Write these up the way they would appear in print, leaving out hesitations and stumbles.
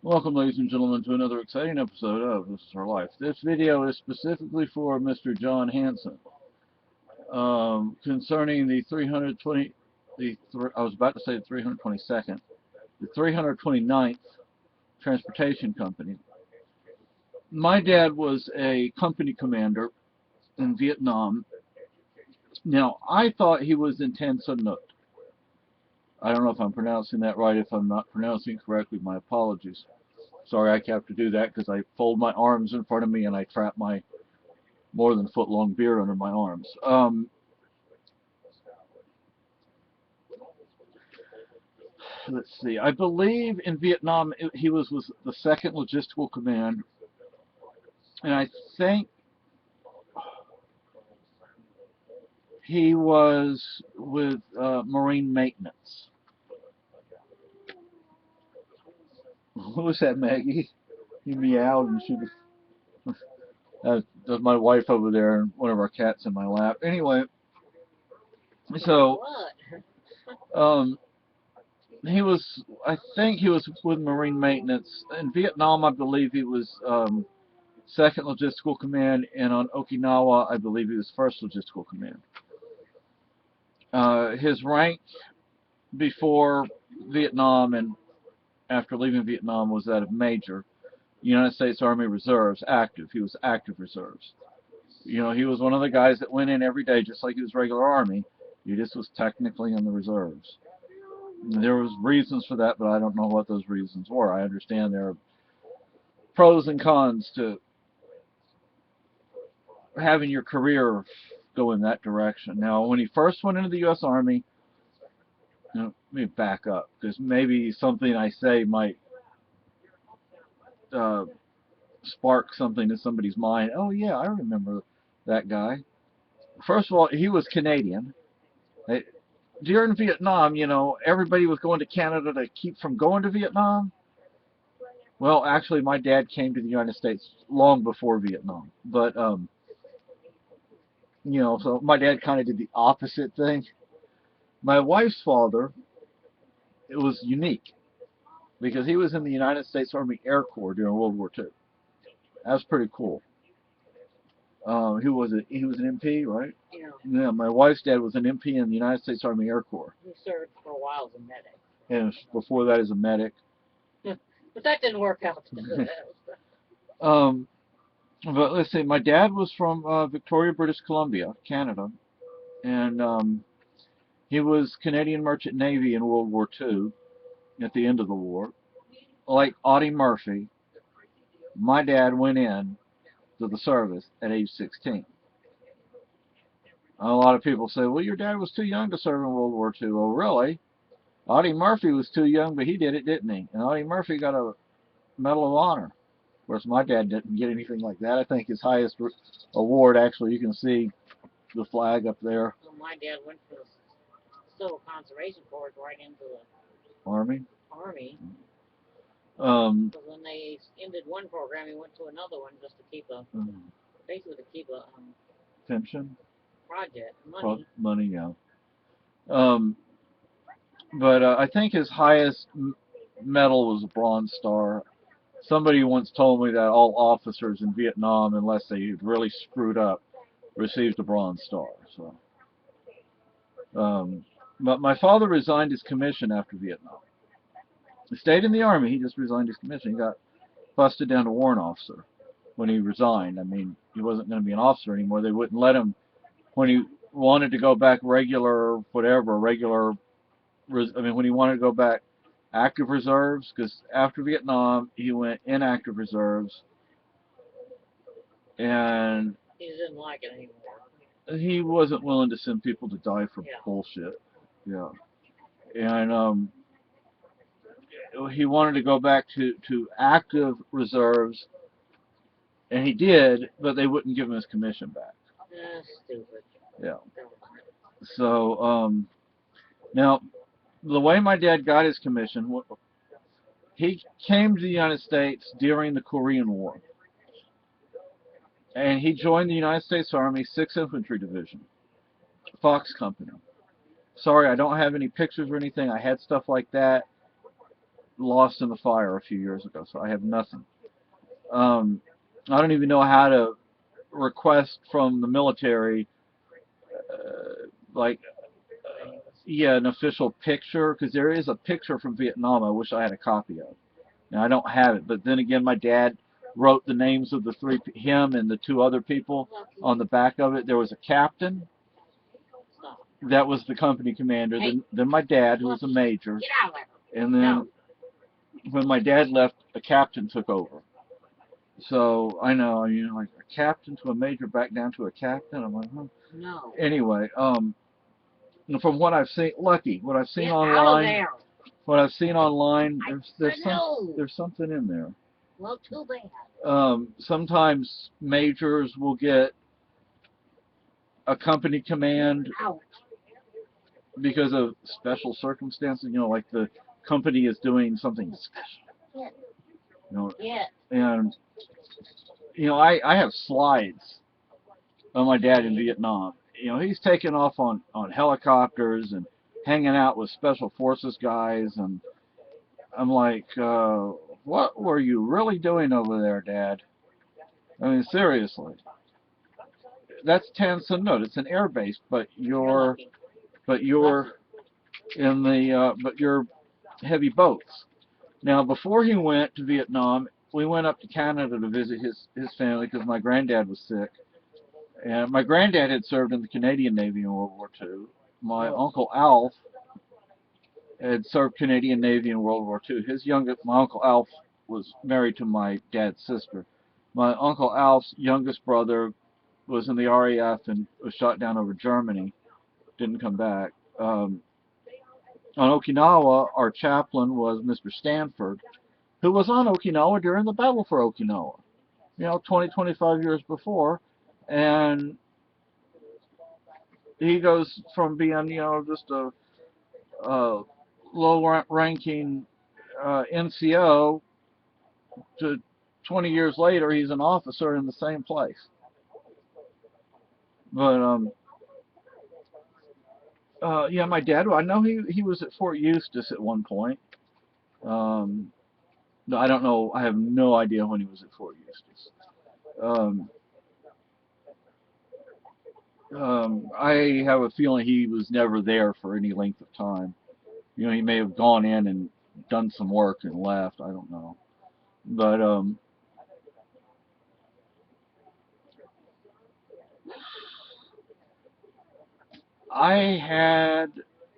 Welcome, ladies and gentlemen, to another exciting episode of This Is Our Life. This video is specifically for Mr. John Hanson concerning the 320, I was about to say the 322nd, the 329th Transportation Company. My dad was a company commander in Vietnam. Now, I thought he was in Tan Son Nhut. I don't know if I'm pronouncing that right. If I'm not pronouncing it correctly, my apologies. Sorry, I have to do that because I fold my arms in front of me and I trap my more than foot-long beard under my arms. Let's see. I believe in Vietnam he was the second logistical command, and I think he was with Marine Maintenance. What was that, Maggie? He meowed and she was. That's my wife over there and one of our cats in my lap. Anyway, so he was, I think he was with Marine Maintenance. In Vietnam, I believe he was second logistical command, and on Okinawa, I believe he was first logistical command. His rank before Vietnam and after leaving Vietnam was that of Major. United States Army Reserves, active. He was active reserves. You know, he was one of the guys that went in every day just like he was regular Army. He just was technically in the reserves. There was reasons for that, but I don't know what those reasons were. I understand there are pros and cons to having your career go in that direction. Now, when he first went into the U.S. Army, let me back up, because maybe something I say might spark something in somebody's mind. Oh, yeah, I remember that guy. First of all, he was Canadian. During Vietnam, you know, everybody was going to Canada to keep from going to Vietnam. Well, actually, my dad came to the United States long before Vietnam. But, you know, so my dad kind of did the opposite thing. My wife's father, it was unique because he was in the United States Army Air Corps during World War II. That was pretty cool. He was an MP, right? Yeah. Yeah, my wife's dad was an MP in the United States Army Air Corps. He served for a while as a medic. And before that as a medic. But that didn't work out. But let's see, my dad was from Victoria, British Columbia, Canada, and he was Canadian Merchant Navy in World War II at the end of the war. Like Audie Murphy, my dad went in to the service at age 16. A lot of people say, well, your dad was too young to serve in World War II. Oh, really? Audie Murphy was too young, but he did it, didn't he? And Audie Murphy got a Medal of Honor. Of course, my dad didn't get anything like that. I think his highest award, actually, you can see the flag up there. Well, my dad went for the Civil Conservation Corps right into the Army. Because when they ended one program, he went to another one just to keep basically to keep a pension project money, yeah. But I think his highest medal was a Bronze Star. Somebody once told me that all officers in Vietnam, unless they really screwed up, received a Bronze Star. So, but my father resigned his commission after Vietnam. He stayed in the Army. He just resigned his commission. He got busted down to warrant officer when he resigned. I mean, he wasn't going to be an officer anymore. They wouldn't let him when he wanted to go back regular, whatever, regular. I mean, when he wanted to go back active reserves, because after Vietnam he went inactive reserves, and he didn't like it anymore. He wasn't willing to send people to die for bullshit. Yeah, and he wanted to go back to active reserves, and he did, but they wouldn't give him his commission back. Stupid. Yeah. So now, the way my dad got his commission, he came to the United States during the Korean War. And he joined the United States Army 6th Infantry Division, Fox Company. Sorry, I don't have any pictures or anything. I had stuff like that. lost in the fire a few years ago, so I have nothing. I don't even know how to request from the military, like, yeah, an official picture, because there is a picture from Vietnam I wish I had a copy of. Now, I don't have it, but then again, my dad wrote the names of the three, him and the two other people on the back of it. There was a captain, that was the company commander, then my dad, who was a major, and then when my dad left, a captain took over. So I know, like a captain to a major back down to a captain. I'm like, huh. No. Anyway, from what I've seen, what I've seen Get out of online, there. there's something in there. Well, too bad. Sometimes majors will get a company command Ouch. because of special circumstances. Like the company is doing something special. Yeah. And I have slides of my dad in Vietnam. He's taking off on helicopters and hanging out with special forces guys, and I'm like, what were you really doing over there, Dad? I mean, seriously. That's Tan Son Nhut. It's an air base, but you're in the but you're heavy boats. Now, before he went to Vietnam, we went up to Canada to visit his family because my granddad was sick. And my granddad had served in the Canadian Navy in World War II. My Uncle Alf had served Canadian Navy in World War II. My Uncle Alf was married to my dad's sister. My Uncle Alf's youngest brother was in the RAF and was shot down over Germany. Didn't come back. On Okinawa, our chaplain was Mr. Stanford, who was on Okinawa during the Battle for Okinawa, 20, 25 years before. And he goes from being, just a low-ranking NCO to 20 years later, he's an officer in the same place. But, yeah, my dad, I know he was at Fort Eustis at one point. No, I don't know. I have no idea when he was at Fort Eustis. I have a feeling he was never there for any length of time. He may have gone in and done some work and left. I don't know. But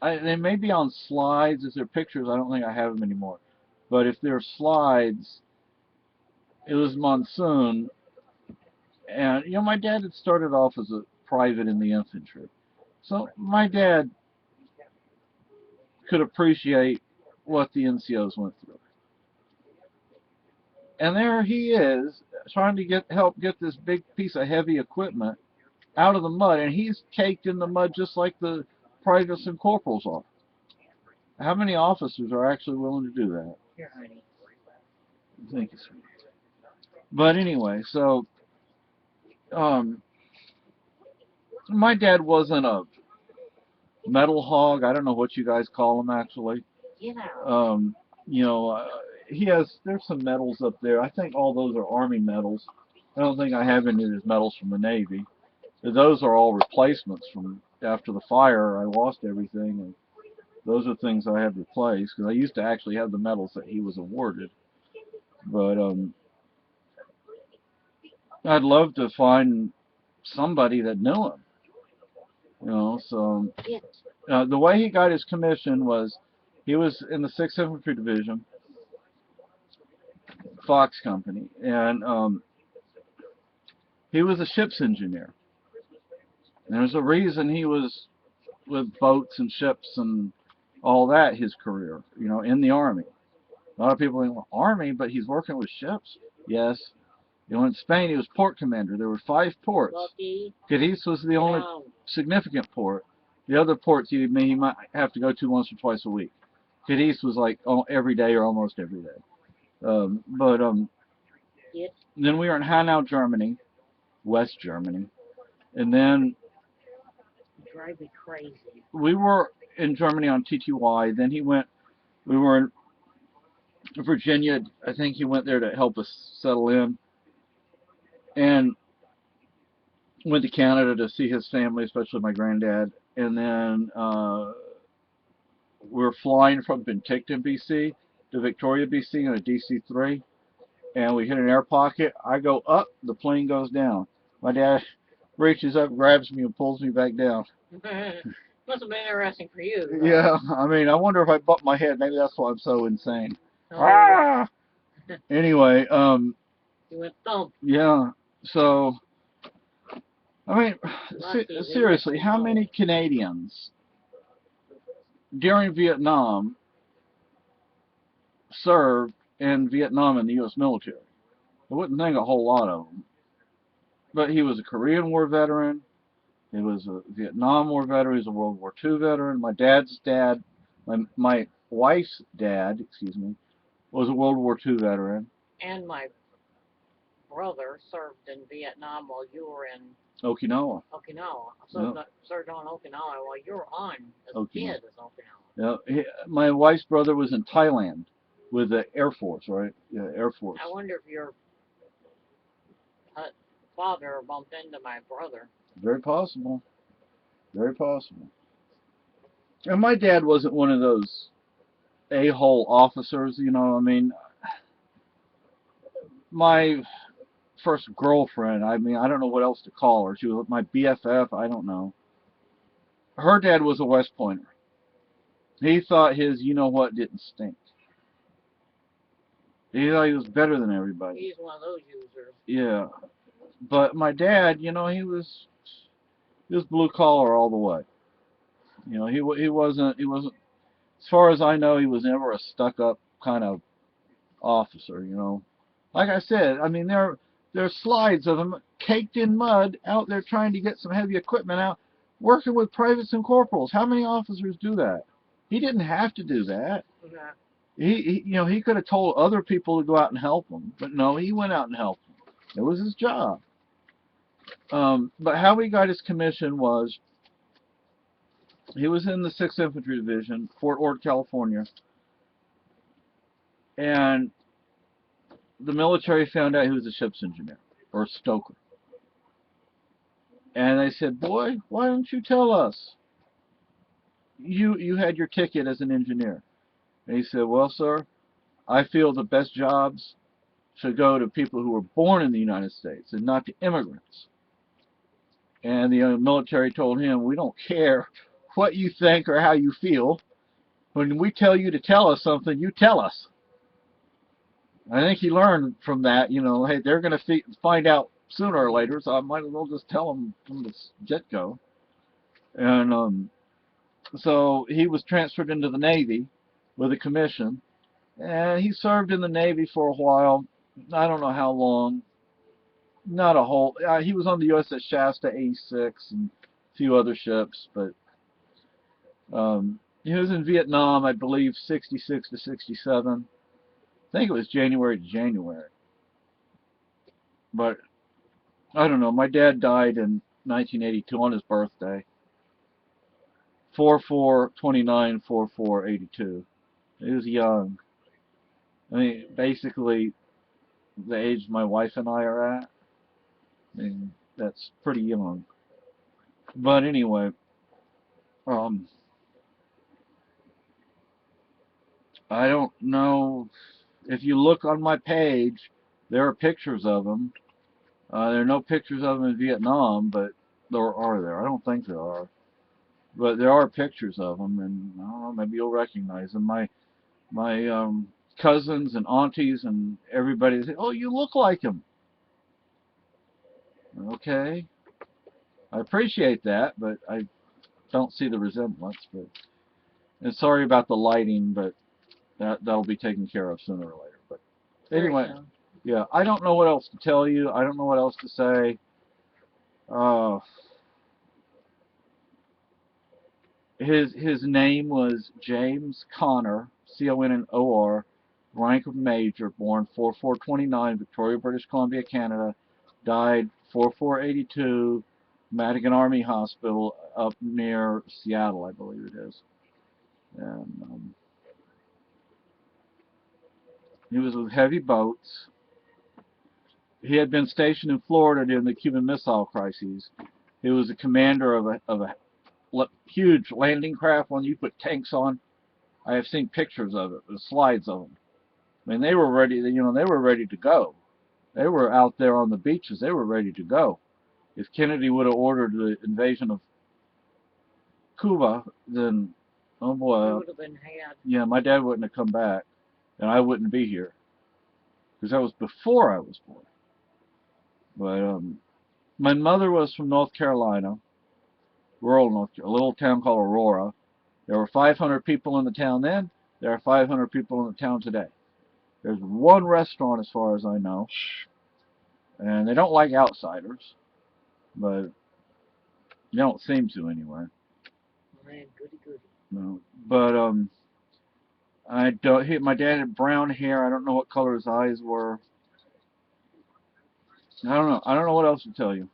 they may be on slides. Is there pictures? I don't think I have them anymore. But if there are slides, it was monsoon. And, my dad had started off as a private in the infantry. So my dad could appreciate what the NCOs went through. And there he is, trying to help get this big piece of heavy equipment out of the mud, and he's caked in the mud just like the privates and corporals are. How many officers are actually willing to do that? Here, honey. Thank you, sir. But anyway, so my dad wasn't a metal hog. I don't know what you guys call him, actually. There's some medals up there. I think all those are Army medals. I don't think I have any of his medals from the Navy. Those are all replacements from after the fire. I lost everything, and those are things I have replaced, because I used to actually have the medals that he was awarded. But I'd love to find somebody that knew him. So the way he got his commission was he was in the 6th Infantry Division, Fox Company, and he was a ship's engineer. And there's a reason he was with boats and ships and all that his career, in the Army. A lot of people think, well, Army, but he's working with ships. Yes. In Spain, he was port commander. There were 5 ports. Cadiz was the only significant port. The other ports he might have to go to once or twice a week. Cadiz was like every day or almost every day. Then we were in Hanau, Germany, West Germany, and then drive me crazy. We were in Germany on TTY. Then we were Virginia. I think he went there to help us settle in, and went to Canada to see his family, especially my granddad. And then we're flying from Penticton, BC to Victoria, BC on a DC-3, and we hit an air pocket. I go up, the plane goes down. My dad reaches up, grabs me, and pulls me back down. Must have been interesting for you. Though. Yeah, I mean, I wonder if I bumped my head. Maybe that's why I'm so insane. Oh. Ah! Anyway, You went thump. yeah. So, I mean, seriously, how many Canadians during Vietnam served in Vietnam in the U.S. military? I wouldn't think a whole lot of them. But he was a Korean War veteran. He was a Vietnam War veteran. He was a World War II veteran. My dad's dad, my wife's dad, excuse me, was a World War II veteran. And my brother served in Vietnam while you were in Okinawa. Served on Okinawa while you were on as a kid as Yeah, Okinawa. my wife's brother was in Thailand with the Air Force, right? Yeah, Air Force. I wonder if your father bumped into my brother. Very possible. Very possible. And my dad wasn't one of those a-hole officers, you know. I mean, my first girlfriend, I mean, I don't know what else to call her. She was my BFF, I don't know. Her dad was a West Pointer. He thought his you-know-what didn't stink. He thought he was better than everybody. He's one of those users. Yeah. But my dad, you know, he was blue collar all the way. You know, he wasn't, as far as I know, he was never a stuck-up kind of officer, you know. Like I said, I mean, there are slides of him caked in mud out there trying to get some heavy equipment out, working with privates and corporals. How many officers do that? He didn't have to do that. Yeah. You know, he could have told other people to go out and help him, but no, he went out and helped them. It was his job. But how he got his commission was he was in the 6th Infantry Division, Fort Ord, California, and the military found out he was a ship's engineer, or stoker. And they said, boy, why don't you tell us? You had your ticket as an engineer. And he said, well, sir, I feel the best jobs should go to people who were born in the United States and not to immigrants. And the military told him, we don't care what you think or how you feel. When we tell you to tell us something, you tell us. I think he learned from that, you know, hey, they're going to find out sooner or later, so I might as well just tell them from the get-go. And so he was transferred into the Navy with a commission, and he served in the Navy for a while. I don't know how long. Not a whole. He was on the USS Shasta 86 and a few other ships, but he was in Vietnam, I believe, 66 to 67. I think it was January to January. But I don't know. My dad died in 1982 on his birthday. 4/4/29, 4/4/82. He was young. I mean, basically the age my wife and I are at. I mean, that's pretty young. But anyway, I don't know. If you look on my page, there are pictures of him. There are no pictures of him in Vietnam, but there are there. I don't think there are. But there are pictures of him, and I don't know, maybe you'll recognize him. My cousins and aunties and everybody say, "Oh, you look like him." Okay, I appreciate that, but I don't see the resemblance. But and sorry about the lighting, but that'll be taken care of sooner or later. But anyway, yeah, I don't know what else to tell you. I don't know what else to say. His name was James Connor, Connor, rank of major, born 4/4/29, Victoria, British Columbia, Canada, died 4/4/82, Madigan Army Hospital up near Seattle, I believe it is. And He was with heavy boats. He had been stationed in Florida during the Cuban Missile Crisis. He was a commander of a huge landing craft, one you put tanks on. I have seen pictures of it, the slides of them. I mean, they were ready. You know, they were ready to go. They were out there on the beaches. They were ready to go. If Kennedy would have ordered the invasion of Cuba, then oh It boy, would have been had. yeah, my dad wouldn't have come back, and I wouldn't be here because that was before I was born. But my mother was from North Carolina, rural North Carolina, a little town called Aurora. There were 500 people in the town then. There are 500 people in the town today. There's one restaurant as far as I know, and they don't like outsiders, but they don't seem to anyway. Man, goody goody. No. But I don't. My dad had brown hair. I don't know what color his eyes were. I don't know. I don't know what else to tell you.